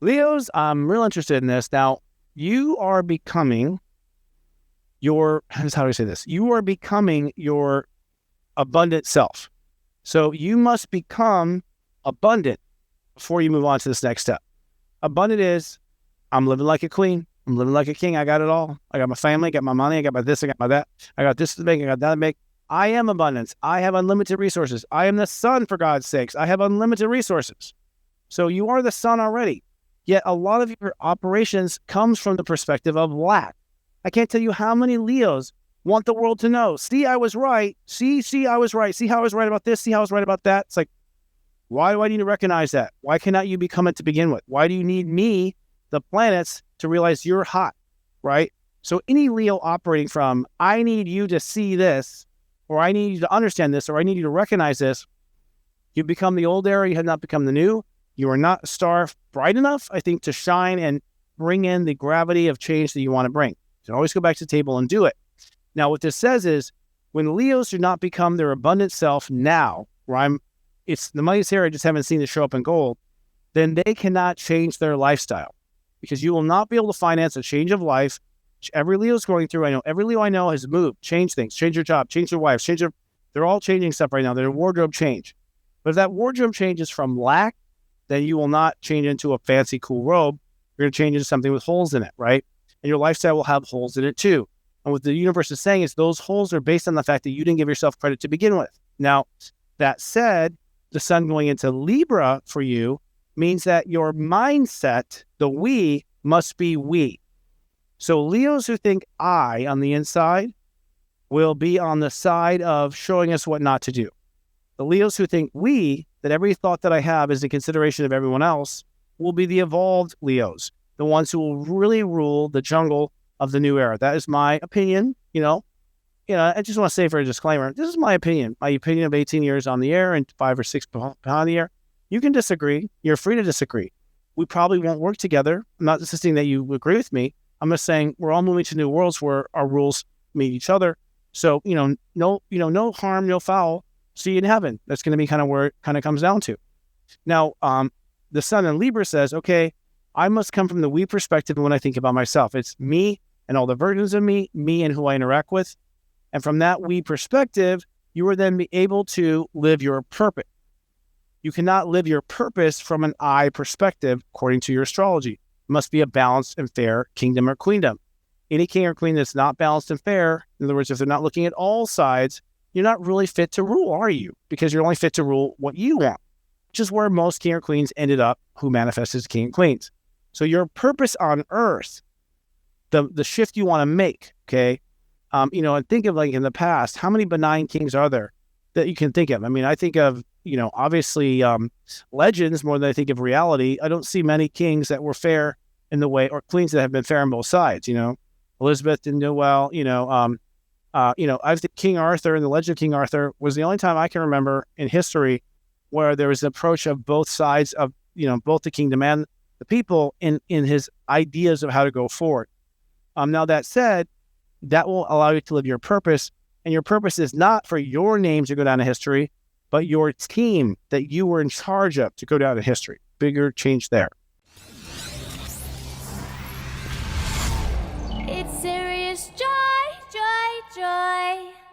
Leos, I'm real interested in this. Now, you are becoming how do I say this? You are becoming your abundant self. So you must become abundant before you move on to this next step. Abundant is, I'm living like a queen. I'm living like a king. I got it all. I got my family, I got my money, I got my this, I got my that. I got this to make, I got that to make. I am abundance. I have unlimited resources. I am the sun, for God's sakes. I have unlimited resources. So you are the sun already. Yet a lot of your operations comes from the perspective of lack. I can't tell you how many Leos want the world to know. See, I was right. See, I was right. See how I was right about this. See how I was right about that. It's like, why do I need to recognize that? Why cannot you become it to begin with? Why do you need me, the planets, to realize you're hot, right? So any Leo operating from, I need you to see this, or I need you to understand this, or I need you to recognize this, you become the old era, you have not become the new. You are not a star bright enough, I think, to shine and bring in the gravity of change that you want to bring. So always go back to the table and do it. Now, what this says is, when Leos do not become their abundant self now, where it's the money's here, I just haven't seen it show up in gold, then they cannot change their lifestyle, because you will not be able to finance a change of life, which every Leo is going through. I know every Leo I know has moved, changed things, changed their job, changed their wives, they're all changing stuff right now. Their wardrobe change. But if that wardrobe changes from lack, then you will not change into a fancy, cool robe. You're going to change into something with holes in it, right? And your lifestyle will have holes in it too. And what the universe is saying is those holes are based on the fact that you didn't give yourself credit to begin with. Now, that said, the sun going into Libra for you means that your mindset, the we, must be we. So Leos who think I on the inside will be on the side of showing us what not to do. The Leos who think we, that every thought that I have is in consideration of everyone else, will be the evolved Leos, the ones who will really rule the jungle of the new era. That is my opinion. I just want to say for a disclaimer, this is my opinion of 18 years on the air and 5 or 6 behind the air. You can disagree. You're free to disagree. We probably won't work together. I'm not insisting that you agree with me. I'm just saying we're all moving to new worlds where our rules meet each other. So, no harm, no foul. See you in heaven. That's going to be kind of where it kind of comes down to. Now, the sun in Libra says, okay, I must come from the we perspective when I think about myself. It's me and all the versions of me and who I interact with. And from that we perspective, you are then able to live your purpose. You cannot live your purpose from an I perspective, according to your astrology. It must be a balanced and fair kingdom or queendom. Any king or queen that's not balanced and fair, in other words, if they're not looking at all sides, you're not really fit to rule, are you? Because you're only fit to rule what you want, which is where most king or queens ended up who manifest as king and queens. So your purpose on earth, the shift you want to make, okay? And think of, like, in the past, how many benign kings are there that you can think of? I mean, I think of, obviously legends more than I think of reality. I don't see many kings that were fair in the way, or queens that have been fair on both sides. Elizabeth didn't do well. I think King Arthur and the Legend of King Arthur was the only time I can remember in history where there was an approach of both sides of, both the kingdom and the people in his ideas of how to go forward. Now, that said, that will allow you to live your purpose, and your purpose is not for your name to go down in history, but your team that you were in charge of to go down in history. Bigger change there. It's serious joy, joy, joy.